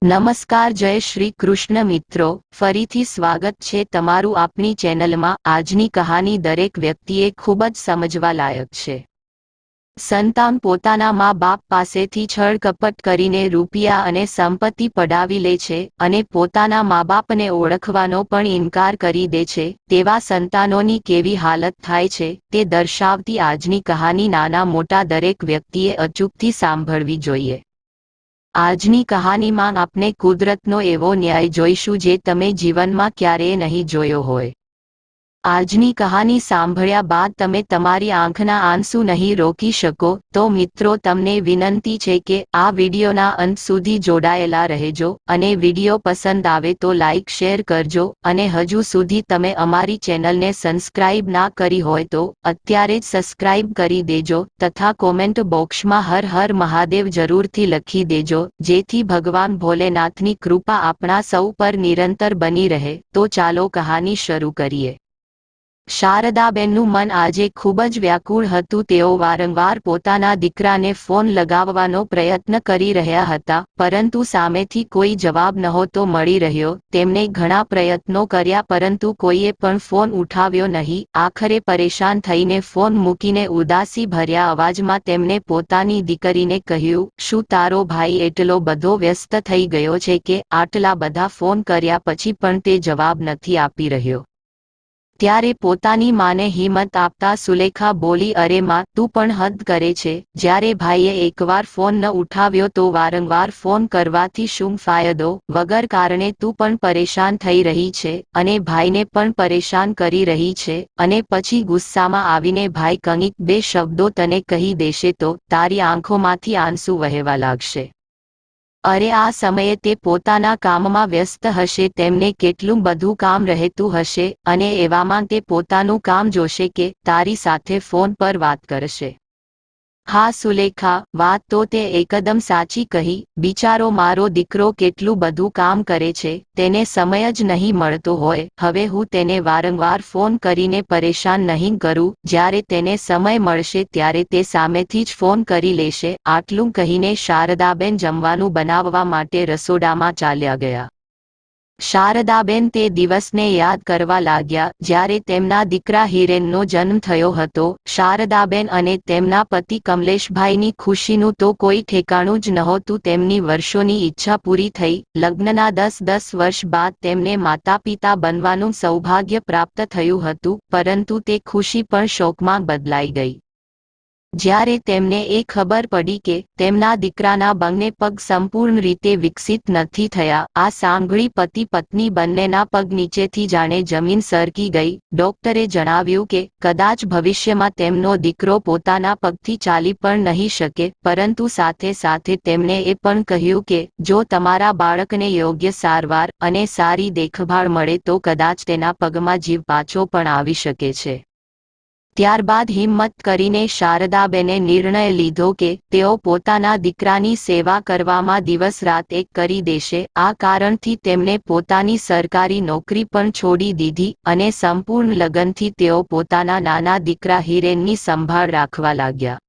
નમસ્કાર, જય શ્રી કૃષ્ણ મિત્રો, ફરીથી સ્વાગત છે તમારું આપણી ચેનલમાં। આજની કહાની દરેક વ્યક્તિએ ખૂબ જ સમજવા લાયક છે। સંતાન પોતાના મા બાપ પાસેથી છળ કપટ કરીને રૂપિયા અને સંપત્તિ પડાવી લે છે અને પોતાના મા બાપને ઓળખવાનો પણ ઇનકાર કરી દે છે, તેવા સંતાનોની કેવી હાલત થાય છે તે દર્શાવતી આજની કહાની નાના મોટા દરેક વ્યક્તિએ અચૂકથી સાંભળવી જોઈએ। આજની કહાનીમાં આપણે કુદરતનો એવો ન્યાય જોઈશું જે તમે જીવનમાં ક્યારેય નહીં જોયો હોય। આજની કહાની સાંભળ્યા બાદ તમે તમારી આંખના આંસુ નહીં રોકી શકો તો મિત્રો તમને વિનંતી છે કે આ વિડીયોના અંત સુધી જોડાયેલા રહેજો અને વિડીયો પસંદ આવે તો લાઈક શેર કરજો અને હજુ સુધી તમે અમારી ચેનલને સબસ્ક્રાઇબ ના કરી હોય તો અત્યારે જ સબસ્ક્રાઇબ કરી દેજો તથા કોમેન્ટ બોક્સમાં હર હર મહાદેવ જરૂરથી લખી દેજો જેથી ભગવાન ભોલેનાથની કૃપા આપણા સૌ પર નિરંતર બની રહે। તો ચાલો કહાની શરૂ કરીએ। શારદાબેનનું મન આજે ખૂબ જ વ્યાકુળ હતું। તેઓ વારંવાર પોતાના દીકરાને ફોન લગાવવાનો પ્રયત્ન કરી રહ્યા હતા પરંતુ સામેથી કોઈ જવાબ નહોતો મળી રહ્યો। તેમણે ઘણા પ્રયત્નો કર્યા પરંતુ કોઈએ પણ ફોન ઉઠાવ્યો નહીં। આખરે પરેશાન થઈને ફોન મૂકીને ઉદાસી ભર્યા અવાજમાં તેમણે પોતાની દીકરીને કહ્યું, શું તારો ભાઈ એટલો બધો વ્યસ્ત થઈ ગયો છે કે આટલા બધા ફોન કર્યા પછી પણ તે જવાબ નથી આપી રહ્યો? ત્યારે પોતાની માને હિંમત આપતા સુલેખા બોલી, અરે માં, તું પણ હદ કરે છે। જ્યારે ભાઈએ એકવાર ફોન ન ઉઠાવ્યો તો વારંવાર ફોન કરવાથી શું ફાયદો? વગર કારણે તું પણ પરેશાન થઈ રહી છે અને ભાઈને પણ પરેશાન કરી રહી છે અને પછી ગુસ્સામાં આવીને ભાઈ કંઈક બે શબ્દો તને કહી દેશે તો તારી આંખોમાંથી આંસુ વહેવા લાગશે। અરે આ સમયે તે પોતાના કામમાં વ્યસ્ત હશે, તેમને કેટલું બધું કામ રહેતું હશે અને એવામાં તે પોતાનું કામ જોશે કે તારી સાથે ફોન પર વાત કરશે? હા સુલેખા, વાત તો તે એકદમ સાચી કહી। બિચારો મારો દીકરો કેટલું બધું કામ કરે છે, તેને સમય જ નહીં મળતો હોય। હવે હું તેને વારંવાર ફોન કરીને પરેશાન નહીં કરું, જ્યારે તેને સમય મળશે ત્યારે તે સામેથી જ ફોન કરી લેશે। આટલું કહીને શારદાબેન જમવાનું બનાવવા માટે રસોડામાં ચાલ્યા ગયા। શારદાબેન તે દિવસને યાદ કરવા લાગ્યા જ્યારે તેમના દીકરા હિરેનનો જન્મ થયો હતો। શારદાબેન અને તેમના પતિ કમલેશભાઈની ખુશીનું તો કોઈ ઠેકાણું જ નહોતું। તેમની વર્ષોની ઈચ્છા પૂરી થઈ। લગ્નના 10 વર્ષ બાદ તેમને માતા પિતા બનવાનું સૌભાગ્ય પ્રાપ્ત થયું હતું પરંતુ તે ખુશી પણ શોકમાં બદલાઈ ગઈ જ્યારે તેમને એ ખબર પડી કે તેમના દીકરાના બંને પગ સંપૂર્ણ રીતે વિકસિત નથી થયા। આ સાંભળી પતિ પત્ની બંનેના પગ નીચેથી જાણે જમીન સરકી ગઈ। ડોક્ટરે જણાવ્યું કે કદાચ ભવિષ્યમાં તેમનો દીકરો પોતાના પગથી ચાલી પણ નહીં શકે પરંતુ સાથે સાથે તેમણે એ પણ કહ્યું કે જો તમારા બાળકને યોગ્ય સારવાર અને સારી દેખભાળ મળે તો કદાચ તેના પગમાં જીવ પાછો પણ આવી શકે છે। ત્યારબાદ હિંમત કરીને શારદાબેને નિર્ણય લીધો કે તેઓ પોતાના દીકરાની સેવા કરવામાં દિવસ રાત એક કરી દેશે। આ કારણથી તેમણે પોતાની સરકારી નોકરી પણ છોડી દીધી અને સંપૂર્ણ લગનથી તેઓ પોતાના નાના દીકરા હિરેનની સંભાળ રાખવા લાગ્યા।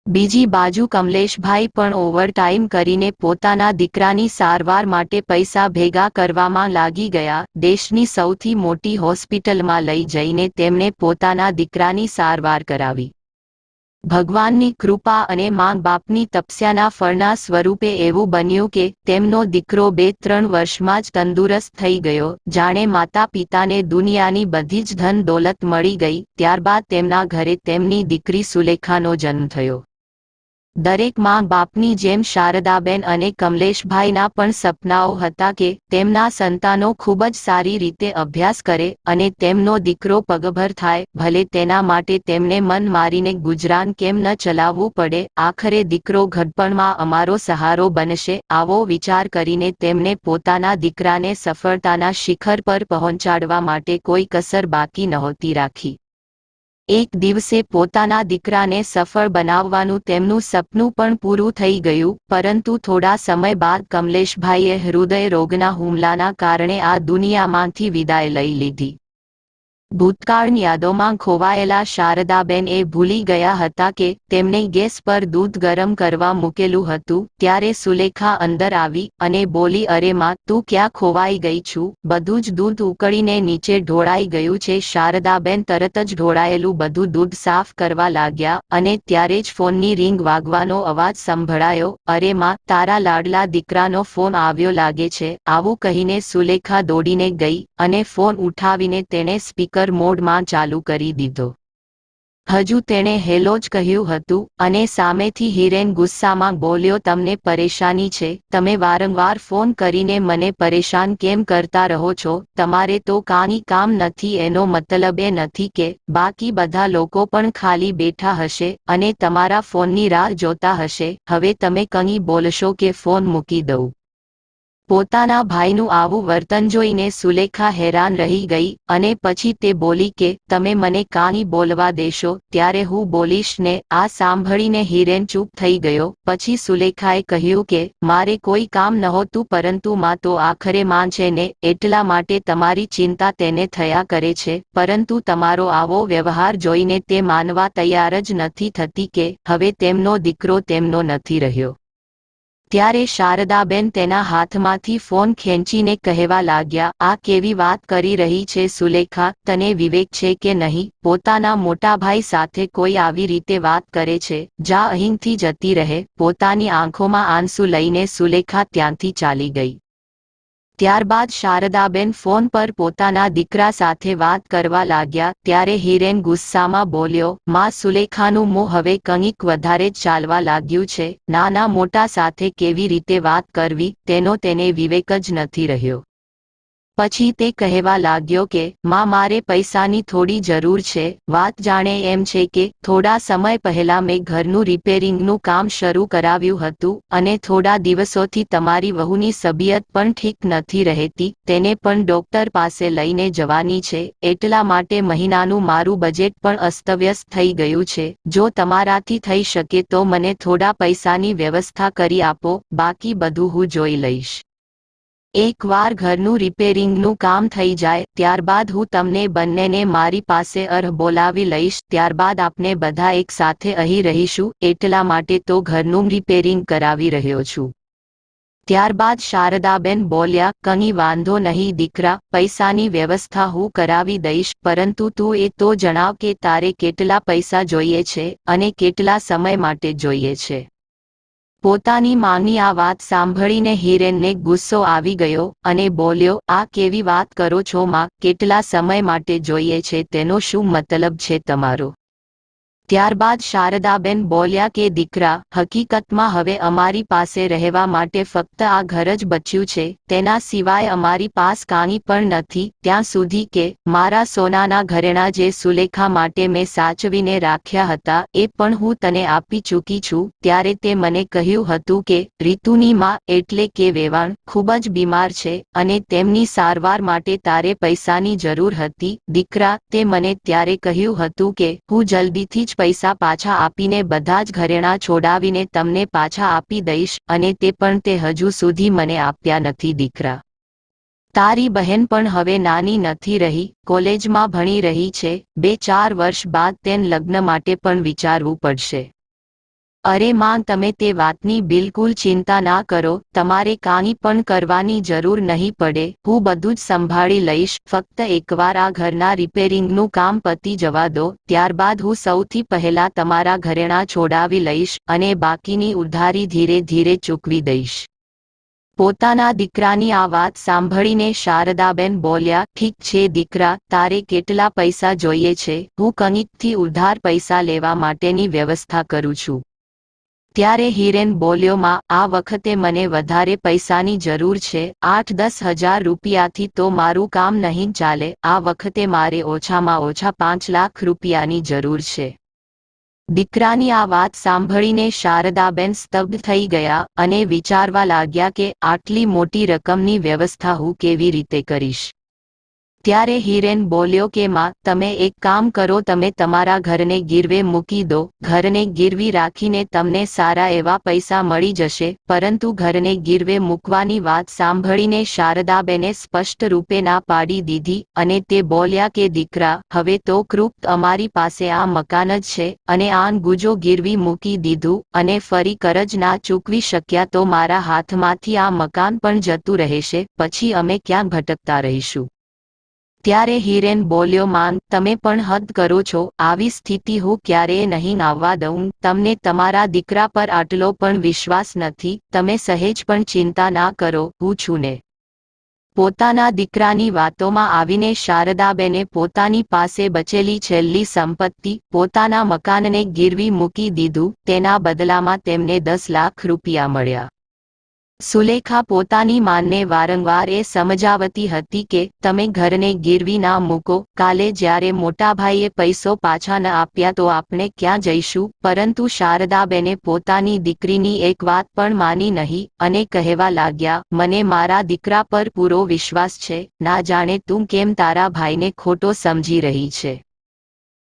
બીજી બાજુ કમલેશભાઈ પણ ઓવરટાઈમ કરીને પોતાના દીકરાની સારવાર માટે પૈસા ભેગા કરવામાં લાગી ગયા। દેશની સૌથી મોટી હોસ્પિટલમાં લઈ જઈને તેમણે પોતાના દીકરાની સારવાર કરાવી। ભગવાનની કૃપા અને મા બાપની તપસ્યાના ફળના સ્વરૂપે એવું બન્યું કે તેમનો દીકરો 2-3 વર્ષમાં જ તંદુરસ્ત થઈ ગયો, જાણે માતા પિતાને દુનિયાની બધી જ ધન દોલત મળી ગઈ। ત્યારબાદ તેમના ઘરે તેમની દીકરી સુલેખાનો જન્મ થયો। દરેક મા બાપની જેમ શારદાબેન અને કમલેશભાઈના પણ સપનાઓ હતા કે તેમના સંતાનો ખૂબ જ સારી રીતે અભ્યાસ કરે અને તેમનો દીકરો પગભર થાય, ભલે તેના માટે તેમને મન મારીને ગુજરાન કેમ ન ચલાવવું પડે। આખરે દીકરો ઘડપણમાં અમારો સહારો બનશે, આવો વિચાર કરીને તેમણે પોતાના દીકરાને સફળતાના શિખર પર પહોંચાડવા માટે કોઈ કસર બાકી નહોતી રાખી। એક દિવસે પોતાના દીકરાને સફળ બનાવવાનું તેમનું સપનું પણ પૂરું થઈ ગયું પરંતુ થોડા સમય બાદ કમલેશભાઈએ હૃદય રોગના હુમલાના કારણે આ દુનિયામાંથી વિદાય લઈ લીધી। ભૂતકાળની યાદોમાં ખોવાયેલા શારદાબેન એ ભૂલી ગયા હતા કે તેમણે ગેસ પર દૂધ ગરમ કરવા મૂકેલું હતું ત્યારે સુલેખા અંદર આવી અને બોલી, અરે માં, તું ક્યાં ખોવાઈ ગઈ છું? બધું જ દૂધ ઉકળીને નીચે ઢોળાઈ ગયું છે. શારદાબેન તરત જ ઢોળાયેલું બધું દૂધ સાફ કરવા લાગ્યા અને ત્યારે જ ફોનની રિંગ વાગવાનો અવાજ સંભળાયો. અરે માં, તારા લાડલા દીકરાનો ફોન આવ્યો લાગે છે. આવું કહીને સુલેખા દોડીને ગઈ અને ફોન ઉઠાવીને તેણે સ્પીકર મોડમાં ચાલુ કરી દીધો. હજુ તેણે હેલો જ કહ્યું હતું અને સામેથી હિરેન ગુસ્સામાં બોલ્યો, તમને પરેશાની છે? તમે વારંવાર ફોન કરીને મને પરેશાન કેમ કરતા રહો છો? તમારે તો કાંઈ કામ નથી એનો મતલબ એ નથી કે બાકી બધા લોકો પણ ખાલી બેઠા હશે અને તમારા ફોનની રાહ જોતા હશે. હવે તમે કંઈ બોલશો કે ફોન મૂકી દઉં? પોતાના ભાઈનું આવું વર્તન જોઈને સુલેખા હેરાન રહી ગઈ અને પછી તે બોલી કે તમે મને કાંઈ બોલવા દેશો ત્યારે હું બોલીશ ને. આ સાંભળીને હિરેન ચૂપ થઈ ગયો. પછી સુલેખાએ કહ્યું કે મારે કોઈ કામ નહોતું પરંતુ માં તો આખરે માં છે ને, એટલા માટે તમારી ચિંતા તેને થયા કરે છે. પરંતુ તમારો આવો વ્યવહાર જોઈને તે માનવા તૈયાર જ નથી થતી કે હવે તેમનો દીકરો તેમનો નથી રહ્યો. ત્યારે શારદાબેન તેના હાથમાંથી ફોન ખેંચીને કહેવા લાગ્યા, આ કેવી વાત કરી રહી છે સુલેખા? તને વિવેક છે કે નહીં? પોતાના મોટા ભાઈ સાથે કોઈ આવી રીતે વાત કરે છે? જા અહીંથી જતી રહે. પોતાની આંખોમાં આંસુ લઈને સુલેખા ત્યાંથી ચાલી ગઈ. ત્યારબાદ શારદાબેન ફોન પર પોતાના દીકરા સાથે વાત કરવા લાગ્યા ત્યારે હિરેન ગુસ્સામાં બોલ્યો, માં, સુલેખાનું મોં હવે કંઈક વધારે જ ચાલવા લાગ્યું છે. નાના મોટા સાથે કેવી રીતે વાત કરવી તેનો તેને વિવેક જ નથી રહ્યો. પછી તે કહેવા લાગ્યો કે માં, મારે પૈસાની થોડી જરૂર છે. વાત જાણે એમ છે કે થોડા સમય પહેલા મેં ઘરનું રિપેરિંગનું કામ શરૂ કરાવ્યું હતું અને થોડા દિવસોથી તમારી વહુની તબિયત પણ ઠીક નથી રહેતી. તેને પણ ડોક્ટર પાસે લઈને જવાની છે. એટલા માટે મહિનાનું મારું બજેટ પણ અસ્તવ્યસ્ત થઈ ગયું છે. જો તમારાથી થઈ શકે તો મને થોડા પૈસાની વ્યવસ્થા કરી આપો, બાકી બધું હું જોઈ લઈશ. એકવાર ઘરનું રિપેરિંગનું કામ થઈ જાય ત્યારબાદ હું તમને બંનેને મારી પાસે બોલાવી લઈશ. ત્યારબાદ આપણે બધા એક સાથે અહીં રહીશું. એટલા માટે તો ઘરનું રિપેરિંગ કરાવી રહ્યો છું. ત્યારબાદ શારદાબેન બોલ્યા, કંઈ વાંધો નહીં દીકરા, પૈસાની વ્યવસ્થા હું કરાવી દઈશ. પરંતુ તું એ તો જણાવ કે તારે કેટલા પૈસા જોઈએ છે અને કેટલા સમય માટે જોઈએ છે? પોતાની માની આ વાત સાંભળીને હિરેનને ગુસ્સો આવી ગયો અને બોલ્યો, આ કેવી વાત કરો છો માં? કેટલા સમય માટે જોઈએ છે તેનો શું મતલબ છે તમારો? ત્યારબાદ શારદાબેન બોલ્યા કે દીકરા, હકીકતમાં હવે અમારી પાસે રહેવા માટે ફક્ત આ ઘર જ બચ્યું છે. તેના સિવાય અમારી પાસે કાંઈ પણ નથી. ત્યાં સુધી કે મારા સોનાના ઘરેણાં જે સુલેખા માટે મેં સાચવીને રાખ્યા હતા એ પણ હું તને આપી ચૂકી છું. ત્યારે તે મને કહ્યું હતું કે રીતુની માં એટલે કે વેવાણ ખૂબ જ બીમાર છે અને તેમની સારવાર માટે તારે પૈસાની જરૂર હતી. દીકરા, તે મને ત્યારે કહ્યું હતું કે હું જલ્દીથી જ પૈસા પાછા આપીને બધા જ ઘરેણાં છોડાવીને તમને પાછા આપી દઈશ અને તે પણ તે હજુ સુધી મને આપ્યા નથી. દીકરા, તારી બહેન પણ હવે નાની નથી રહી, કોલેજમાં ભણી રહી છે. 2-4 વર્ષ બાદ તેને લગ્ન માટે પણ વિચારવું પડશે. અરે માં, તમે તે વાતની બિલકુલ ચિંતા ના કરો. તમારે કાંઈ પણ કરવાની જરૂર નહીં પડે. હું બધું જ સંભાળી લઈશ. ફક્ત એકવાર આ ઘરના રિપેરિંગનું કામ પતી જવા દો. ત્યારબાદ હું સૌથી પહેલા તમારા ઘરેણાં છોડાવી લઈશ અને બાકીની ઉધારી ધીરે ધીરે ચૂકવી દઈશ. પોતાના દીકરાની આ વાત સાંભળીને શારદાબેન બોલ્યા, ઠીક છે દીકરા, તારે કેટલા પૈસા જોઈએ છે? હું કંઈકથી ઉધાર પૈસા લેવા માટેની વ્યવસ્થા કરું છું. ત્યારે હિરેન બોલ્યો, માં, આ વખતે મને વધારે પૈસાની જરૂર છે. 8-10 હજાર રૂપિયાથી તો મારું કામ નહીં ચાલે. આ વખતે મારે ઓછામાં ઓછા 5 લાખ રૂપિયાની જરૂર છે. દીકરાની આ વાત સાંભળીને શારદાબેન સ્તબ્ધ થઈ ગયા અને વિચારવા લાગ્યા કે આટલી મોટી રકમની વ્યવસ્થા હું કેવી રીતે કરીશ. ત્યારે હિરેન બોલ્યો કે માં, તમે એક કામ કરો, તમે તમારા ઘરને ગીરવે મૂકી દો. ઘરને ગીરવી રાખીને તમને સારા એવા પૈસા મળી જશે. પરંતુ ઘરને ગીરવે મૂકવાની વાત સાંભળીને શારદાબેને સ્પષ્ટ રૂપે ના પાડી દીધી અને તે બોલ્યા કે દીકરા, હવે તો કૃપ અમારી પાસે આ મકાન જ છે અને આન ગુજો ગીરવી મૂકી દીધું અને ફરી કરજ ના ચૂકવી શક્યા તો મારા હાથમાંથી આ મકાન પણ જતું રહેશે. પછી અમે ક્યાં ભટકતા રહીશું? ત્યારે હિરેન બોલ્યો, માન, તમે પણ હદ કરો છો. આવી સ્થિતિ હું ક્યારેય નહીં આવવા દઉં. તમને તમારા દીકરા પર આટલો પણ વિશ્વાસ નથી. તમે સહેજ પણ ચિંતા ના કરો, હું છું ને. પોતાના દીકરાની વાતોમાં આવીને શારદાબેને પોતાની પાસે બચેલી છેલ્લી સંપત્તિ, પોતાના મકાનને ગીરવી મૂકી દીધું. તેના બદલામાં તેમને 10 લાખ રૂપિયા મળ્યા. સુલેખા પોતાની માનને વારંવાર એ સમજાવતી હતી કે તમે ઘરને ગીરવી ના મૂકો. કાલે જ્યારે મોટાભાઈએ પૈસો પાછા ન આપ્યા તો આપણે ક્યાં જઈશું? પરંતુ શારદાબેને પોતાની દીકરીની એક વાત પણ માની નહીં અને કહેવા લાગ્યા, મને મારા દીકરા પર પૂરો વિશ્વાસ છે. ના જાણે તું કેમ તારા ભાઈને ખોટો સમજી રહી છે.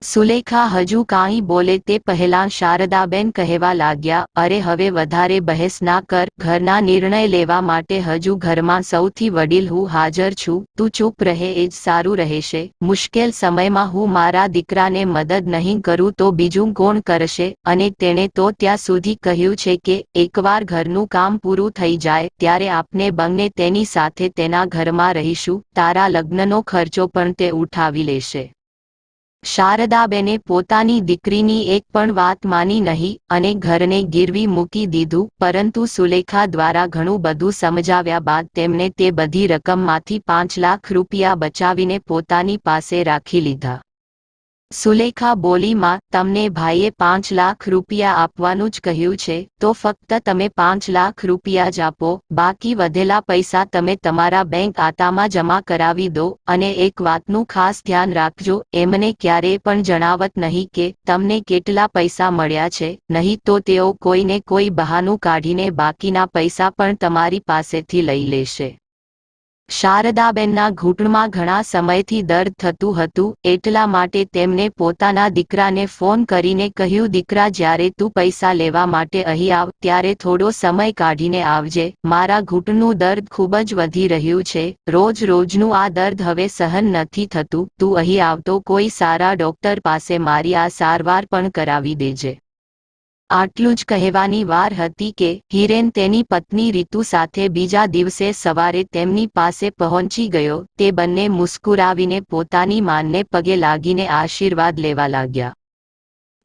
સુલેખા હજુ કાંઈ બોલે તે પહેલાં શારદાબેન કહેવા લાગ્યા, અરે હવે વધારે બહેસ ના કર. ઘરના નિર્ણય લેવા માટે હજુ ઘરમાં સૌથી વડીલ હું હાજર છું. તું ચૂપ રહે એ જ સારું રહેશે. મુશ્કેલ સમયમાં હું મારા દીકરાને મદદ નહીં કરું તો બીજું કોણ કરશે? અને તેણે તો ત્યાં સુધી કહ્યું છે કે એકવાર ઘરનું કામ પૂરું થઈ જાય ત્યારે આપણે બંને તેની સાથે તેના ઘરમાં રહીશું. તારા લગ્નનો ખર્ચો પણ તે ઉઠાવી લેશે. શારદાબેને પોતાની દીકરીની એક પણ વાત માની નહીં અને ઘરને ગીરવી મૂકી દીધું. પરંતુ સુલેખા દ્વારા ઘણું બધું સમજાવ્યા બાદ તેમણે તે બધી રકમમાંથી 5 લાખ રૂપિયા બચાવીને પોતાની પાસે રાખી લીધા. સુલેખા બોલી, માં, તમને ભાઈએ 5 લાખ રૂપિયા આપવાનું જ કહ્યું છે તો ફક્ત તમે 5 લાખ રૂપિયા જ આપો. બાકી વધેલા પૈસા તમે તમારા બેંક ખાતામાં જમા કરાવી દો. અને એક વાતનું ખાસ ધ્યાન રાખજો, એમને ક્યારેય પણ જણાવત નહીં કે તમને કેટલા પૈસા મળ્યા છે. નહીં તો તેઓ કોઈને કોઈ બહાનું કાઢીને બાકીના પૈસા પણ તમારી પાસેથી લઈ લેશે. શારદાબેનના ઘૂંટણમાં ઘણા સમયથી દર્દ થતું હતું. એટલા માટે તેમને પોતાના દીકરાને ફોન કરીને કહ્યું, દીકરા, જ્યારે તું પૈસા લેવા માટે અહીં આવ ત્યારે થોડો સમય કાઢીને આવજે. મારા ઘૂંટણનું દર્દ ખૂબ જ વધી રહ્યું છે. રોજ રોજનું આ દર્દ હવે સહન નથી થતું. તું અહીં આવતો કોઈ સારા ડોક્ટર પાસે મારી આ સારવાર પણ કરાવી દેજે. આટલું જ કહેવાની વાર હતી કે હિરેન તેની પત્ની રીતુ સાથે બીજા દિવસે સવારે તેમની પાસે પહોંચી ગયો. તે બંને મુસ્કુરાવીને પોતાની માનને પગે લાગીને આશીર્વાદ લેવા લાગ્યા.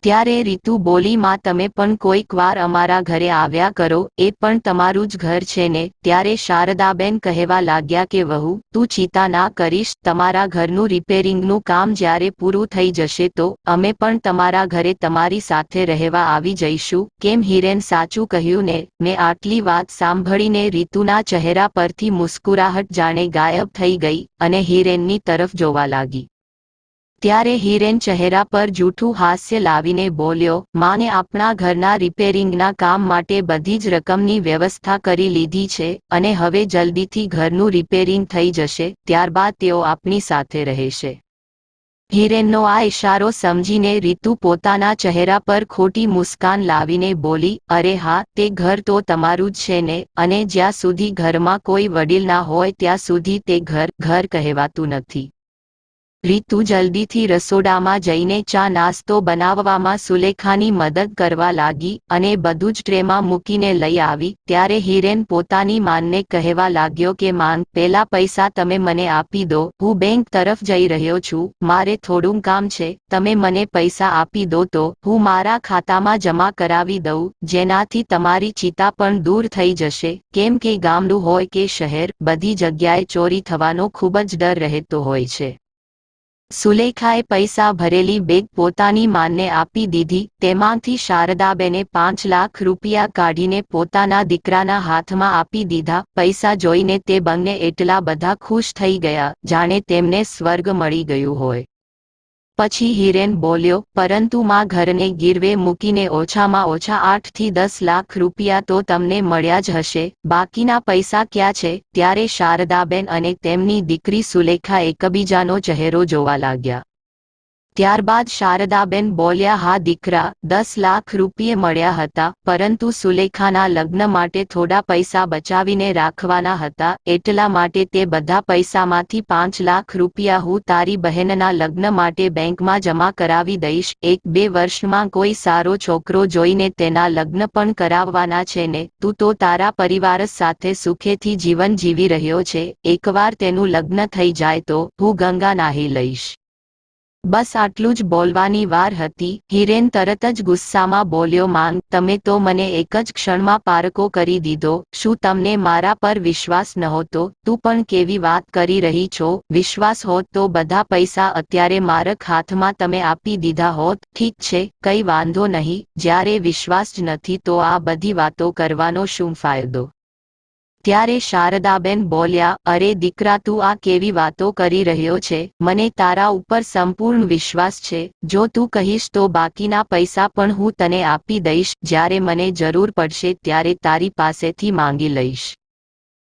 ત્યારે રીતુ બોલી, માં, તમે પણ કોઈક વાર અમારા ઘરે આવ્યા કરો. એ પણ તમારું જ ઘર છે ને. ત્યારે શારદાબેન કહેવા લાગ્યા કે વહુ, તું ચિંતા ના કરીશ. તમારા ઘરનું રિપેરિંગનું કામ જ્યારે પૂરું થઈ જશે તો અમે પણ તમારા ઘરે તમારી સાથે રહેવા આવી જઈશું. કેમ હિરેન, સાચું કહ્યું ને? મેં આટલી વાત સાંભળીને રીતુના ચહેરા પરથી મુસ્કુરાહટ જાણે ગાયબ થઈ ગઈ અને હિરેનની તરફ જોવા લાગી. ત્યારે હિરેન ચહેરા પર જૂઠું હાસ્ય લાવીને બોલ્યો, માને આપણા ઘરના રિપેરિંગના કામ માટે બધી જ રકમની વ્યવસ્થા કરી લીધી છે અને હવે જલ્દીથી ઘરનું રિપેરિંગ થઈ જશે. ત્યારબાદ તેઓ આપણી સાથે રહેશે. હિરેનનો આ ઇશારો સમજીને રીતુ પોતાના ચહેરા પર ખોટી મુસ્કાન લાવીને બોલી, અરે હા, તે ઘર તો તમારું જ છે ને. અને જ્યાં સુધી ઘરમાં કોઈ વડીલ ના હોય ત્યાં સુધી તે ઘર કહેવાતું નથી. રીતુ જલ્દીથી રસોડામાં જઈને ચા નાસ્તો બનાવવામાં સુલેખાની મદદ કરવા લાગી અને બધું જ ટ્રેમાં મૂકીને લઈ આવી. ત્યારે હિરેન પોતાની માનને કહેવા લાગ્યો કે માન, પેલા પૈસા તમે મને આપી દો. હું બેંક તરફ જઈ રહ્યો છું. મારે થોડું કામ છે. તમે મને પૈસા આપી દો તો હું મારા ખાતામાં જમા કરાવી દઉં, જેનાથી તમારી ચિંતા પણ દૂર થઈ જશે. કેમ કે ગામડું હોય કે શહેર, બધી જગ્યાએ ચોરી થવાનો ખૂબ જ ડર રહેતો હોય છે. સુલેખાએ પૈસા ભરેલી બેગ પોતાની માનને આપી દીધી. તેમાંથી શારદાબેને 5 લાખ રૂપિયા કાઢીને પોતાના દીકરાના હાથમાં આપી દીધા. પૈસા જોઈને તે બંને એટલા બધા ખુશ થઈ ગયા જાણે તેમને સ્વર્ગ મળી ગયું હોય. પછી હિરેન બોલ્યો, પરંતુ માં ઘરને ગીરવે મૂકીને ઓછામાં ઓછા 8 થી 10 લાખ રૂપિયા તો તમને મળ્યા જ હશે, બાકીના પૈસા ક્યાં છે? ત્યારે શારદાબેન અને તેમની દીકરી સુલેખા એકબીજાનો ચહેરો જોવા લાગ્યા. ત્યારબાદ શારદાબેન બોલ્યા, હા દીકરા, 10 લાખ રૂપિયા મળ્યા હતા, પરંતુ સુલેખાના લગ્ન માટે થોડા પૈસા બચાવીને રાખવાના હતા, એટલા માટે તે બધા પૈસામાંથી 5 લાખ રૂપિયા હું તારી બહેનના લગ્ન માટે બેંકમાં જમા કરાવી દઈશ. 1-2 વર્ષમાં કોઈ સારો છોકરો જોઈને તેના લગ્ન પણ કરાવવાના છે ને? તું તો તારા પરિવાર સાથે સુખેથી જીવન જીવી રહ્યો છે, એકવાર તેનું લગ્ન થઈ જાય તો હું ગંગા નાહી લઈશ. બસ આટલું જ બોલવાની વાર હતી. હિરેન તરત જ ગુસ્સામાં બોલ્યો, માંગ, તમે તો મને એક જ ક્ષણમાં પારકો કરી દીધો. શું તમને મારા પર વિશ્વાસ નહોતો? તું પણ કેવી વાત કરી રહી છો? વિશ્વાસ હોત તો બધા પૈસા અત્યારે મારા હાથમાં તમે આપી દીધા હોત. ઠીક છે, કઈ વાંધો નહીં, જ્યારે વિશ્વાસ જ નથી તો આ બધી વાતો કરવાનો શું ફાયદો? ત્યારે શારદાબેન બોલ્યા, અરે દીકરા, તું આ કેવી વાતો કરી રહ્યો છે? મને તારા ઉપર સંપૂર્ણ વિશ્વાસ છે. જો તું કહીશ તો બાકીના પૈસા પણ હું તને આપી દઈશ. જ્યારે મને જરૂર પડશે ત્યારે તારી પાસેથી માંગી લઈશ.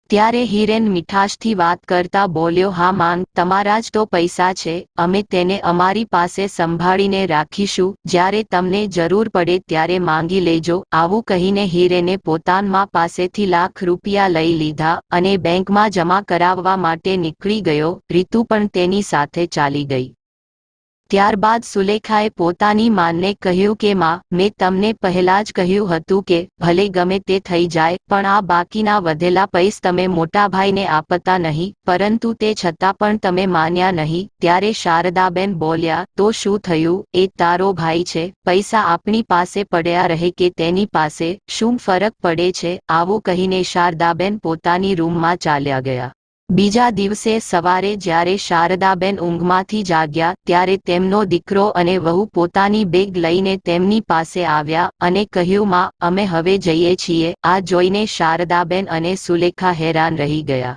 ત્યારે હિરેન મીઠાશથી વાત કરતા બોલ્યો, હા માંગ, તમારા જ તો પૈસા છે, અમે તેને અમારી પાસે સંભાળીને રાખીશું, જ્યારે તમને જરૂર પડે ત્યારે માંગી લેજો. આવું કહીને હિરેને પોતાના પાસેથી લાખ રૂપિયા લઈ લીધા અને બેંકમાં જમા કરાવવા માટે નીકળી ગયો. રીતુ પણ તેની સાથે ચાલી ગઈ. ત્યારબાદ સુલેખાએ પોતાની માને કહ્યું કે માં, મેં તમને પહેલા જ કહ્યું હતું કે ભલે ગમે તે થઈ જાય, પણ આ બાકીના વધેલા પૈસા તમે મોટાભાઈને આપતા નહીં, પરંતુ તે છતાં પણ તમે માન્યા નહીં. ત્યારે શારદાબેન બોલ્યા, તો શું થયું? એ તારો ભાઈ છે, પૈસા આપણી પાસે પડ્યા રહે કે તેની પાસે, શું ફરક પડે છે? આવું કહીને શારદાબેન પોતાની રૂમમાં ચાલ્યા ગયા. બીજા દિવસે સવારે જ્યારે શારદાબેન ઊંઘમાંથી જાગ્યા ત્યારે તેમનો દીકરો અને વહુ પોતાની બેગ લઈને તેમની પાસે આવ્યા અને કહ્યું, માં, અમે હવે જઈએ છીએ. આ જોઈને શારદાબેન અને સુલેખા હેરાન રહી ગયા.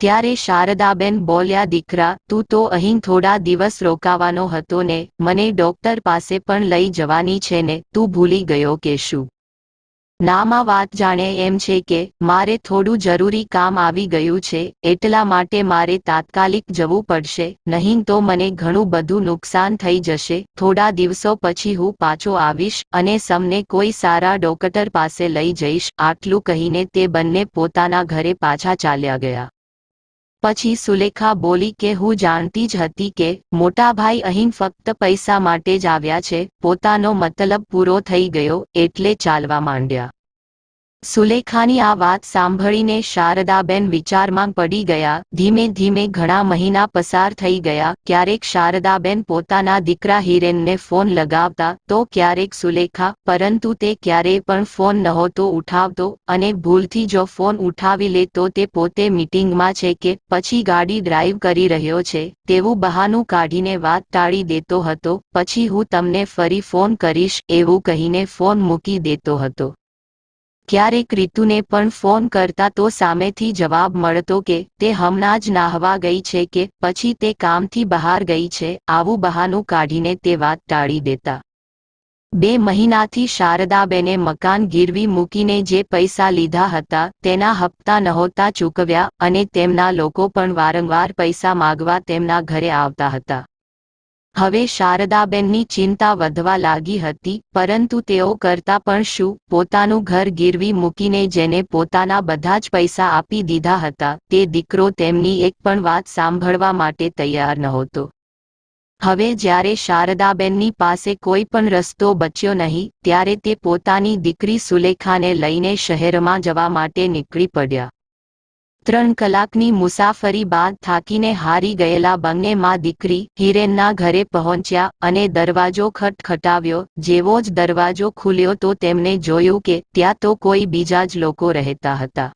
ત્યારે શારદાબેન બોલ્યા, દીકરા, તું તો અહીં થોડા દિવસ રોકાવાનો હતો ને? મને ડોક્ટર પાસે પણ લઈ જવાની છે ને? તું ભૂલી ગયો કે શું? નામાં વાત જાણે એમ છે કે મારે થોડું જરૂરી કામ આવી ગયું છે, એટલા માટે મારે તાત્કાલિક જવું પડશે, નહીં તો મને ઘણું બધું નુકસાન થઈ જશે. થોડા દિવસો પછી હું પાછો આવીશ અને સમને કોઈ સારા ડોક્ટર પાસે લઈ જઈશ. આટલું કહીને તે બંને પોતાના ઘરે પાછા ચાલ્યા ગયા. પછી સુલેખા બોલી કે હું જાણતી જ હતી કે મોટાભાઈ અહીં ફક્ત પૈસા માટે જ આવ્યા છે. પોતાનો મતલબ પૂરો થઈ ગયો એટલે ચાલવા માંડ્યા. સુલેખાની આ વાત સાંભળીને શારદાબેન વિચારમાં પડી ગયા. ધીમે ધીમે ઘણા મહિના પસાર થઈ ગયા. ક્યારેક શારદાબેન પોતાના દીકરા હિરેનને ફોન લગાવતા તો ક્યારેક સુલેખા, પરંતુ તે ક્યારેય પણ ફોન નહોતો ઉઠાવતો અને ભૂલથી જો ફોન ઉઠાવી લે તો તે પોતે મીટિંગમાં છે કે પછી ગાડી ડ્રાઈવ કરી રહ્યો છે તેવું બહાનું કાઢીને વાત ટાળી દેતો હતો. પછી હું તમને ફરી ફોન કરીશ એવું કહીને ફોન મૂકી દેતો હતો. ક્યારેક રીતુને પણ ફોન કરતા તો સામેથી જવાબ મળતો કે તે હમણાં જ નાહવા ગઈ છે કે પછી તે કામથી બહાર ગઈ છે. આવું બહાનું કાઢીને તે વાત ટાળી દેતા. 2 મહિનાથી શારદાબેને મકાન ગીરવી મૂકીને જે પૈસા લીધા હતા તેના હપ્તા નહોતા ચૂકવ્યા અને તેમના લોકો પણ વારંવાર પૈસા માગવા તેમના ઘરે આવતા હતા. હવે શારદાબેનની ચિંતા વધવા લાગી હતી, પરંતુ તેઓ કરતા પણ શું? પોતાનું ઘર ગીરવી મૂકીને જેને પોતાના બધા જ પૈસા આપી દીધા હતા તે દીકરો તેમની એક પણ વાત સાંભળવા માટે તૈયાર નહોતો. હવે જ્યારે શારદાબેનની પાસે કોઈ પણ રસ્તો બચ્યો નહીં ત્યારે તે પોતાની દીકરી સુલેખાને લઈને શહેરમાં જવા માટે નીકળી પડ્યા. 3 કલાકની મુસાફરી બાદ થાકીને હારી ગયેલા બંને માં દીકરી હિરેનના ઘરે પહોંચ્યા અને દરવાજો ખટખટાવ્યો. જેવો જ દરવાજો ખુલ્યો તો તેમને જોયું કે ત્યાં તો કોઈ બીજા જ લોકો રહેતા હતા.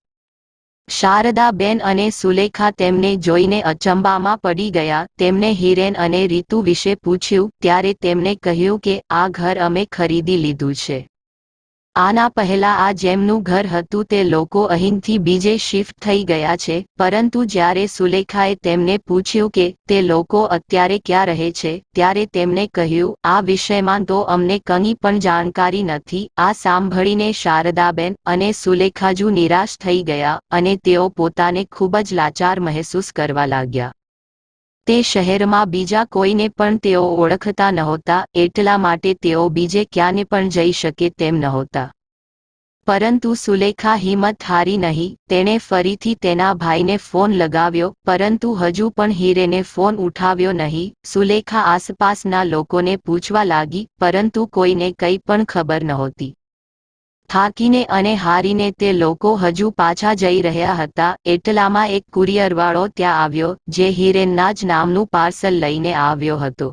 શારદાબેન અને સુલેખા તેમને જોઈને અચંબામાં પડી ગયા. તેમણે હિરેન અને રીતુ વિશે પૂછ્યું ત્યારે તેમણે કહ્યું કે આ ઘર અમે ખરીદી લીધું છે. આના પહેલા આ જેમનું ઘર હતું તે લોકો અહીંથી બીજે શિફ્ટ થઈ ગયા છે, પરંતુ જ્યારે સુલેખાએ તેમને પૂછ્યું કે તે લોકો અત્યારે ક્યાં રહે છે, ત્યારે તેમને કહ્યું, આ વિષયમાં તો અમને કંઈ પણ જાણકારી નથી. આ સાંભળીને શારદાબેન અને સુલેખાજુ નિરાશ થઈ ગયા અને તેઓ પોતાને ખૂબ જ લાચાર મહેસૂસ કરવા લાગ્યા. તે શહેરમાં બીજા કોઈને પણ તેઓ ઓળખતા નહોતા, એટલા માટે તેઓ બીજે ક્યાંને પણ જઈ શકે તેમ નહોતા. પરંતુ સુલેખા હિંમત હારી નહીં. તેણે ફરીથી તેના ભાઈને ફોન લગાવ્યો, પરંતુ હજુ પણ હીરેને ફોન ઉઠાવ્યો નહીં. સુલેખા આસપાસના લોકોને પૂછવા લાગી, પરંતુ કોઈને કંઈ પણ ખબર નહોતી. થાકીને અને હારીને તે લોકો હજુ પાછા જઈ રહ્યા હતા, એટલામાં એક કુરિયરવાળો ત્યાં આવ્યો, જે હિરેનના જ નામનું પાર્સલ લઈને આવ્યો હતો.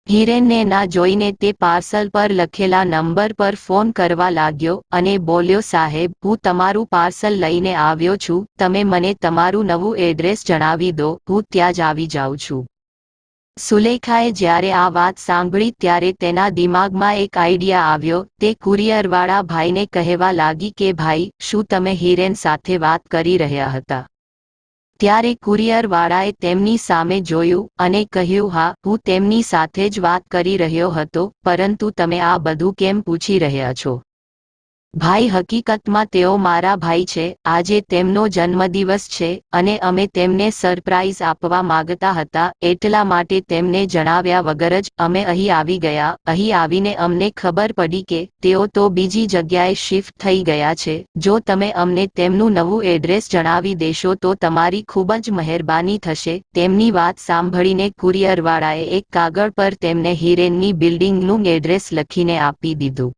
હિરેનને ના જોઈને તે પાર્સલ પર લખેલા નંબર પર ફોન કરવા લાગ્યો અને બોલ્યો, સાહેબ, હું તમારું પાર્સલ લઈને આવ્યો છું, તમે મને તમારું નવું એડ્રેસ જણાવી દો, હું ત્યાં જ આવી જાઉં છું. સુલેખાએ જ્યારે આ વાત સાંભળી ત્યારે તેના દિમાગમાં એક આઈડિયા આવ્યો. તે કુરિયરવાળા ભાઈને કહેવા લાગી કે ભાઈ, શું તમે હિરેન સાથે વાત કરી રહ્યા હતા? ત્યારે કુરિયરવાળાએ તેમની સામે જોયું અને કહ્યું, હા, હું તેમની સાથે જ વાત કરી રહ્યો હતો, પરંતુ તમે આ બધું કેમ પૂછી રહ્યા છો? ભાઈ, હકીકતમાં તેઓ મારા ભાઈ છે. આજે તેમનો જન્મદિવસ છે અને અમે તેમને સરપ્રાઈઝ આપવા માંગતા હતા, એટલા માટે તેમને જણાવ્યા વગર જ અમે અહીં આવી ગયા. અહીં આવીને અમને ખબર પડી કે તેઓ તો બીજી જગ્યાએ શિફ્ટ થઈ ગયા છે. જો તમે અમને તેમનું નવું એડ્રેસ જણાવી દેશો તો તમારી ખૂબ જ મહેરબાની થશે. તેમની વાત સાંભળીને કુરિયરવાળાએ એક કાગળ પર તેમને હિરેનની બિલ્ડિંગનું એડ્રેસ લખીને આપી દીધું.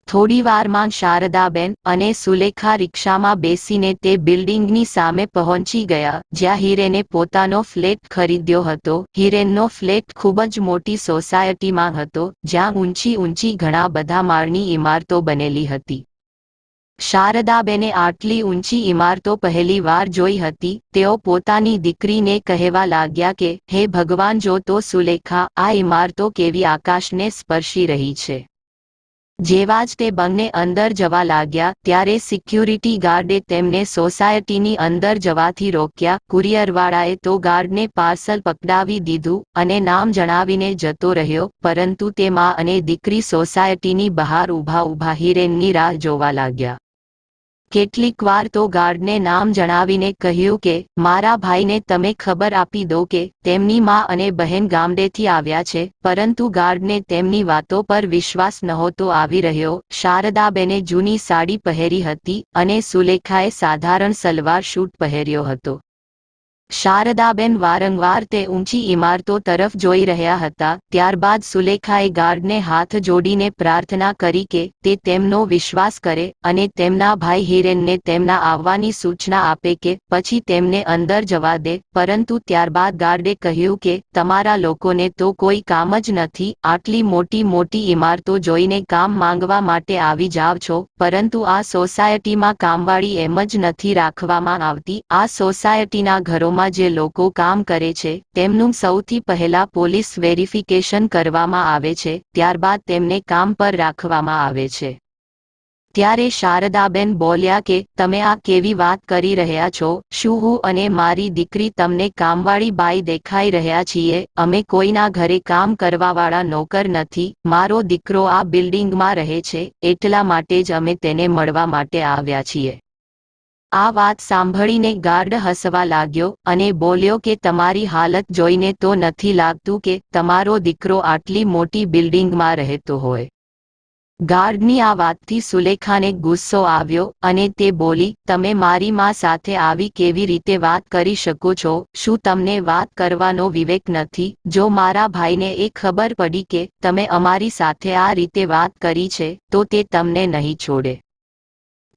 થોડીવારમાં શારદાબેન અને સુલેખા રિક્ષામાં બેસીને તે બિલ્ડિંગની સામે પહોંચી ગયા, જ્યાં હિરેને પોતાનો ફ્લેટ ખરીદ્યો હતો. હિરેનનો ફ્લેટ ખૂબ જ મોટી સોસાયટીમાં હતો, જ્યાં ઊંચી ઊંચી ઘણા બધા માળની ઇમારતો બનેલી હતી. શારદાબેને આટલી ઊંચી ઇમારતો પહેલી વાર જોઈ હતી. તેઓ પોતાની દીકરીને કહેવા લાગ્યા કે, હે ભગવાન, જો તો સુલેખા, આ ઇમારતો કેવી આકાશને સ્પર્શી રહી છે. જેવા જ તે બંને અંદર જવા લાગ્યા ત્યારે સિક્યુરિટી ગાર્ડે તેમને સોસાયટીની અંદર જવાથી રોક્યા. કુરિયરવાળાએ તો ગાર્ડને પાર્સલ પકડાવી દીધું અને નામ જણાવીને જતો રહ્યો, પરંતુ તે મા અને દીકરી સોસાયટીની બહાર ઊભા હિરેનની રાહ જોવા લાગ્યા. કેટલીક વાર તો ગાર્ડને નામ જણાવીને કહ્યું કે, મારા ભાઈને તમે ખબર આપી દો કે તેમની મા અને બહેન ગામડેથી આવ્યા છે, પરંતુ ગાર્ડને તેમની વાતો પર વિશ્વાસ નહોતો આવી રહ્યો. શારદાબેને જૂની સાડી પહેરી હતી અને સુલેખાએ સાધારણ સલવાર સૂટ પહેર્યો હતો. શારદાબેન વારંવાર તે ઊંચી ઇમારતો તરફ જોઈ રહ્યા હતા. ત્યારબાદ સુલેખાએ ગાર્ડને હાથ જોડીને પ્રાર્થના કરી કે તે તેમનો વિશ્વાસ કરે અને તેમના ભાઈ હિરેનને તેમના આવવાની સૂચના આપે કે પછી તેમને અંદર જવા દે. પરંતુ ત્યારબાદ ગાર્ડે કહ્યું કે તમારા લોકોને તો કોઈ કામ જ નથી, આટલી મોટી મોટી ઇમારતો જોઈને કામ માંગવા માટે આવી જાવ છો, પરંતુ આ સોસાયટીમાં કામવાળી એમ જ નથી રાખવામાં આવતી. આ સોસાયટીના ઘરોમાં જે લોકો કામ કરે છે તેમનું સૌથી પહેલા પોલીસ વેરિફિકેશન કરવામાં આવે છે, ત્યારબાદ તેમને કામ પર રાખવામાં આવે છે. ત્યારે શારદાબેન બોલ્યા કે તમે આ કેવી વાત કરી રહ્યા છો? શું હું અને મારી દીકરી તમને કામવાળી બાઈ દેખાઈ રહ્યા છીએ? અમે કોઈના ઘરે કામ કરવાવાળા નોકર નથી. મારો દીકરો આ બિલ્ડિંગમાં રહે છે, એટલા માટે જ અમે તેને મળવા માટે આવ્યા છીએ. આ વાત સાંભળીને ગાર્ડ હસવા લાગ્યો અને બોલ્યો કે તમારી હાલત જોઈને તો નથી લાગતું કે તમારો દીકરો આટલી મોટી બિલ્ડિંગમાં રહેતો હોય. ગાર્ડની આ વાતથી સુલેખાને ગુસ્સો આવ્યો અને તે બોલી, તમે મારી મા સાથે આવી કેવી રીતે વાત કરી શકો છો? શું તમને વાત કરવાનો વિવેક નથી? જો મારા ભાઈને એ ખબર પડી કે તમે અમારી સાથે આ રીતે વાત કરી છે તો તે તમને નહીં છોડે.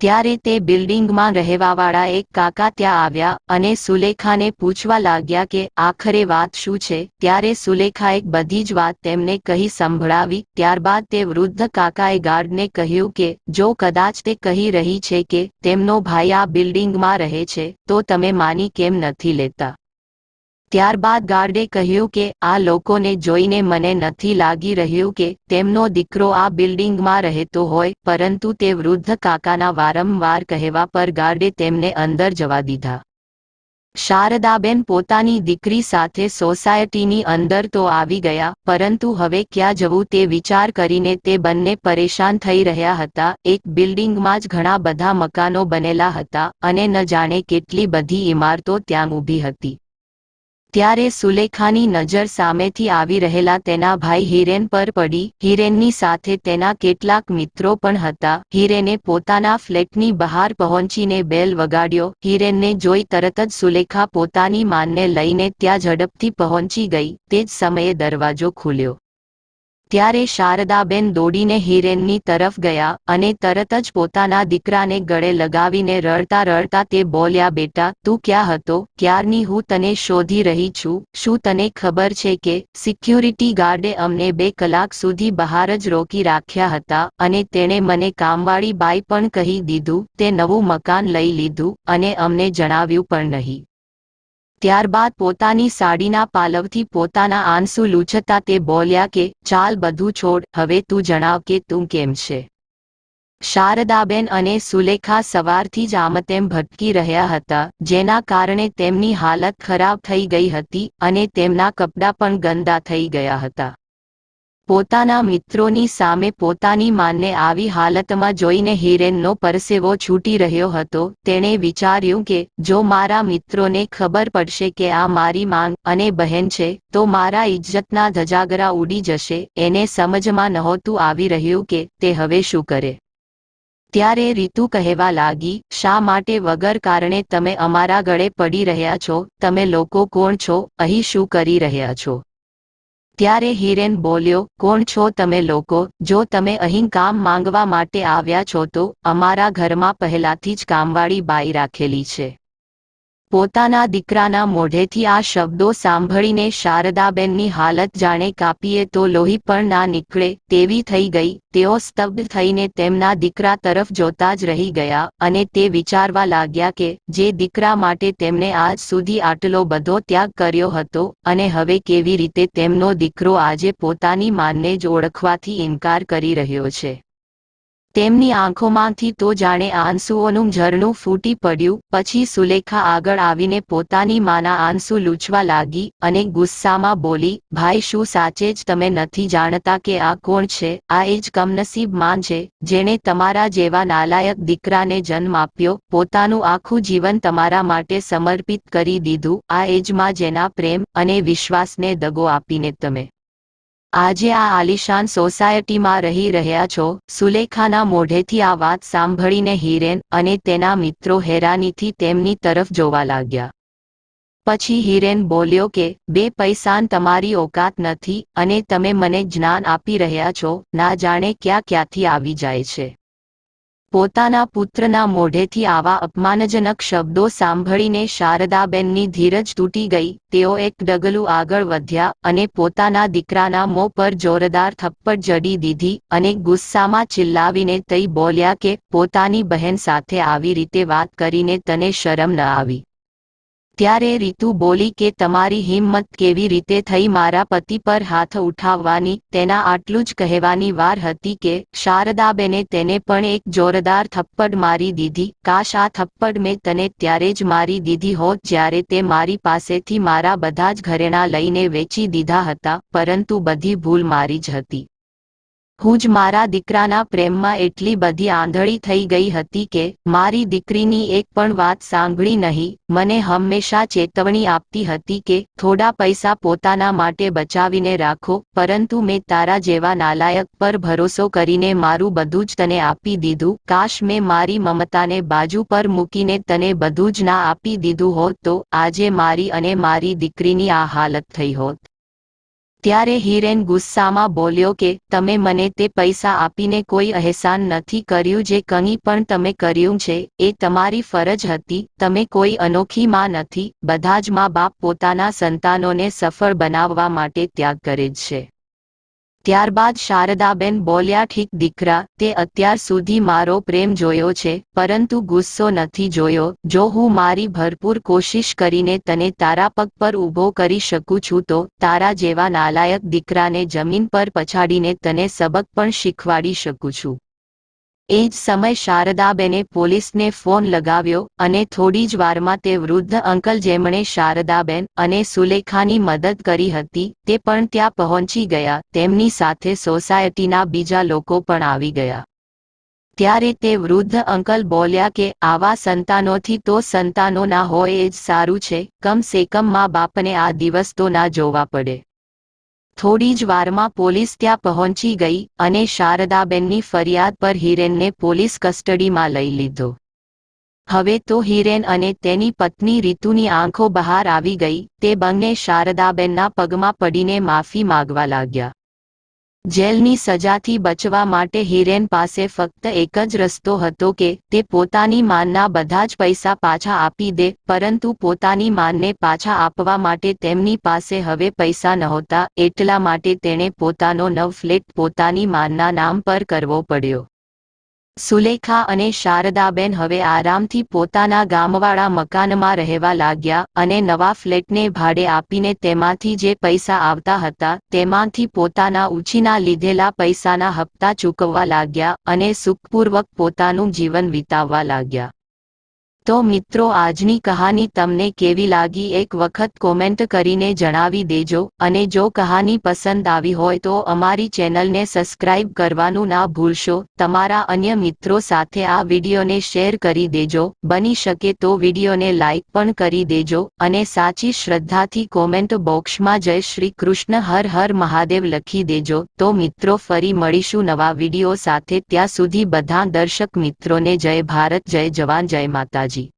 ત્યારે તે બિલ્ડિંગમાં રહેવાવાળા એક કાકા ત્યાં આવ્યા અને સુલેખાને પૂછવા લાગ્યા કે આખરે વાત શું છે. ત્યારે સુલેખાએ બધી જ વાત તેમને કહી સંભળાવી. ત્યારબાદ તે વૃદ્ધ કાકાએ ગાર્ડને કહ્યું કે જો કદાચ તે કહી રહી છે કે તેમનો ભાઈ આ બિલ્ડિંગમાં રહે છે તો તમે માની કેમ નથી લેતા? ત્યારબાદ ગાર્ડે કહ્યું કે આ લોકોને જોઈને મને નથી લાગી રહ્યું કે તેમનો દીકરો આ બિલ્ડિંગમાં રહેતો હોય, પરંતુ તે વૃદ્ધ કાકાના વારંવાર કહેવા પર ગાર્ડે તેમને અંદર જવા દીધા. શારદાબેન પોતાની દીકરી સાથે સોસાયટીની અંદર તો આવી ગયા, પરંતુ હવે ક્યાં જવું તે વિચાર કરીને તે બંને પરેશાન થઈ રહ્યા હતા. એક બિલ્ડિંગમાં જ ઘણા બધા મકાનો બનેલા હતા અને ન જાણે કેટલી બધી ઇમારતો ત્યાં ઊભી હતી. ત્યારે સુલેખાની નજર સામેથી આવી રહેલા તેના ભાઈ હિરેન પર પડી. હિરેનની સાથે તેના કેટલાક મિત્રો પણ હતા. હિરેને પોતાના ફ્લેટની બહાર પહોંચીને બેલ વગાડ્યો. હિરેનને જોઈ તરત જ સુલેખા પોતાની માનને લઈને ત્યાં ઝડપથી પહોંચી ગઈ. તે જ સમયે દરવાજો ખુલ્યો. ત્યારે શારદાબેન દોડીને હિરેનની તરફ ગયા અને તરત જ પોતાના દીકરાને ગળે લગાવીને રડતા રડતા તે બોલ્યા, બેટા, તું ક્યાં હતો? ક્યારની હું તને શોધી રહી છું. શું તને ખબર છે કે સિક્યુરિટી ગાર્ડે અમને 2 કલાક સુધી બહાર જ રોકી રાખ્યા હતા અને તેણે મને કામવાળી બાઈ પણ કહી દીધું. તે નવું મકાન લઈ લીધું અને અમને જણાવ્યું પણ નહીં. ત્યારબાદ પોતાની સાડીના પાલવથી પોતાના આંસુ લૂછતા તે બોલ્યા કે ચાલ બધું છોડ, હવે તું જણાવ કે તું કેમ છે. શારદાબેન અને સુલેખા સવારથી જ આમતેમ ભટકી રહ્યા હતા, જેના કારણે તેમની હાલત ખરાબ થઈ ગઈ હતી અને તેમના કપડાં પણ ગંદા થઈ ગયા હતા. પોતાના મિત્રોની સામે પોતાની માનને આવી હાલતમાં જોઈને હિરેનનો પરસેવો છૂટી રહ્યો હતો. તેણે વિચાર્યું કે જો મારા મિત્રોને ખબર પડશે કે આ મારી માંગ અને બહેન છે તો મારા ઇજ્જતના ધજાગરા ઉડી જશે. એને સમજમાં નહોતું આવી રહ્યું કે તે હવે શું કરે. ત્યારે રીતુ કહેવા લાગી, શા માટે વગર કારણે તમે અમારા ગળે પડી રહ્યા છો? તમે લોકો કોણ છો? અહીં શું કરી રહ્યા છો? ત્યારે હિરેન બોલ્યો, કોણ છો તમે લોકો? જો તમે અહીં કામ માંગવા માટે આવ્યા છો તો અમારા ઘરમાં પહેલાથી જ કામવાળી બાઈ રાખેલી છે. પોતાના દીકરાના મોઢેથી આ શબ્દો સાંભળીને શારદાબેનની હાલત જાણે કાપીએ તો લોહી પણ ના નીકળે તેવી થઈ ગઈ. તેઓ સ્તબ્ધ થઈને તેમના દીકરા તરફ જોતા જ રહી ગયા અને તે વિચારવા લાગ્યા કે જે દીકરા માટે તેમણે આજ સુધી આટલો બધો ત્યાગ કર્યો હતો અને હવે કેવી રીતે તેમનો દીકરો આજે પોતાની માનને જ ઓળખવાથી ઇનકાર કરી રહ્યો છે. તેમની આંખોમાંથી તો જાણે આંસુઓનું ઝરણું ફૂટી પડ્યું. પછી સુલેખા આગળ આવીને પોતાની માના આંસુ લૂછવા લાગી અને ગુસ્સામાં બોલી, ભાઈ, શું સાચે જ તમે નથી જાણતા કે આ કોણ છે? આ એ જ કમનસીબ માન છે જેણે તમારા જેવા નાલાયક દીકરાને જન્મ આપ્યો, પોતાનું આખું જીવન તમારા માટે સમર્પિત કરી દીધું. આ એ જ માં જેના પ્રેમ અને વિશ્વાસને દગો આપીને તમે આજે આ આલિશાન સોસાયટીમાં રહી રહ્યા છો. સુલેખાના મોઢેથી આ વાત સાંભળીને હિરેન અને તેના મિત્રો હેરાનીથી તેમની તરફ જોવા લાગ્યા. પછી હિરેન બોલ્યો કે 2 પૈસાન તમારી ઓકાત નથી અને તમે મને જ્ઞાન આપી રહ્યા છો. ના જાણે ક્યાંથી આવી જાય છે. પોતાના પુત્રના મોઢેથી આવા અપમાનજનક શબ્દો સાંભળીને શારદાબેનની ધીરજ તૂટી ગઈ. તેઓ એક ડગલું આગળ વધ્યા અને પોતાના દીકરાના મોં પર જોરદાર થપ્પડ જડી દીધી અને ગુસ્સામાં ચિલ્લાવીને તઈ બોલ્યા કે પોતાની બહેન સાથે આવી રીતે વાત કરીને તને શરમ ન આવી? ત્યારે રીતુ બોલી કે તમારી હિંમત કેવી રીતે થઈ મારા પતિ પર હાથ ઉઠાવવાની? તેના આટલું જ કહેવાની વાર હતી કે શારદાબેને તેને પણ એક જોરદાર થપ્પડ મારી દીધી. કાશ આ થપ્પડ મેં તને ત્યારે જ મારી દીધી હોત જ્યારે તે મારી પાસેથી મારા બધા જ ઘરેણાં લઈને વેચી દીધા હતા, પરંતુ બધી ભૂલ મારી જ હતી. હું જ મારા દીકરાના પ્રેમમાં એટલી બધી આંધળી થઈ ગઈ હતી કે મારી દીકરીની એક પણ વાત સાંભળી નહીં. મને હંમેશા ચેતવણી આપતી હતી કે થોડા પૈસા પોતાના માટે બચાવીને રાખો, પરંતુ મેં તારા જેવા નાલાયક પર ભરોસો કરીને મારું બધું જ તને આપી દીધું. કાશ મેં મારી મમતાને બાજુ પર મૂકીને તને બધું જ ના આપી દીધું હોત તો આજે મારી અને મારી દીકરીની આ હાલત થઈ હોત. ત્યારે હિરેન ગુસ્સામાં બોલ્યો કે તમે મને તે પૈસા આપીને કોઈ અહેસાન નથી કર્યું. જે કંઈ પણ તમે કર્યું છે એ તમારી ફરજ હતી. તમે કોઈ અનોખી માં નથી. બધા જ મા બાપ પોતાના સંતાનોને સફળ બનાવવા માટે ત્યાગ કરે જ છે. ત્યારબાદ શારદાબેન બોલ્યા, ઠીક દીકરા, તે અત્યાર સુધી મારો પ્રેમ જોયો છે, પરંતુ ગુસ્સો નથી જોયો. જો હું મારી ભરપૂર કોશિશ કરીને તને તારા પગ પર ઊભો કરી શકું છું તો તારા જેવા નાલાયક દીકરાને જમીન પર પછાડીને તને સબક પણ શીખવાડી શકું છું. એ જ સમય શારદાબેને પોલીસને ફોન લગાવ્યો અને થોડી જ વારમાં તે વૃદ્ધ અંકલ જેમણે શારદાબેન અને સુલેખાની મદદ કરી હતી તે પણ ત્યાં પહોંચી ગયા. તેમની સાથે સોસાયટીના બીજા લોકો પણ આવી ગયા. ત્યારે તે વૃદ્ધ અંકલ બોલ્યા કે આવા સંતાનોથી તો સંતાનો ના હોય એ જ સારું છે. કમ સે કમ મા બાપને આ દિવસ તો ના જોવા પડે. થોડી જ વારમાં પોલીસ ત્યાં પહોંચી ગઈ અને શારદાબેનની ફરિયાદ પર હિરેનને પોલીસ કસ્ટડીમાં લઈ લીધો. હવે તો હિરેન અને તેની પત્ની રીતુની આંખો બહાર આવી ગઈ. તે બંને શારદાબેનના પગમાં પડીને માફી માંગવા લાગ્યા. જેલની સજાથી બચવા માટે હિરેન પાસે ફક્ત એક જ રસ્તો હતો કે તે પોતાની માનના બધા જ પૈસા પાછા આપી દે, પરંતુ પોતાની માનને પાછા આપવા માટે તેમની પાસે હવે પૈસા નહોતા. એટલા માટે તેણે પોતાનો નવ ફ્લેટ પોતાની માનના નામ પર કરવો પડ્યો. સુલેખા અને શારદાબેન હવે આરામથી પોતાના ગામવાળા મકાનમાં રહેવા લાગ્યા અને નવા ફ્લેટને ભાડે આપીને તેમાંથી જે પૈસા આવતા હતા તેમાંથી પોતાના ઉછીના લીધેલા પૈસાના હપ્તા ચૂકવવા લાગ્યા અને સુખપૂર્વક પોતાનું જીવન વિતાવવા લાગ્યા. તો મિત્રો, આજની કહાની તમને કેવી લાગી એક વખત કોમેન્ટ કરીને જણાવી દેજો. અને જો કહાની પસંદ આવી હોય તો અમારી ચેનલને સબસ્ક્રાઇબ કરવાનું ના ભૂલશો. તમારા અન્ય મિત્રો સાથે આ વિડીયોને શેર કરી દેજો. બની શકે તો વિડીયોને લાઇક પણ કરી દેજો અને સાચી શ્રદ્ધાથી કોમેન્ટ બોક્સમાં જય શ્રી કૃષ્ણ હર હર મહાદેવ લખી દેજો. તો મિત્રો, ફરી મળીશું નવા વિડીયો સાથે. ત્યાં સુધી બધા દર્શક મિત્રોને જય ભારત, જય જવાન, જય માતાજી.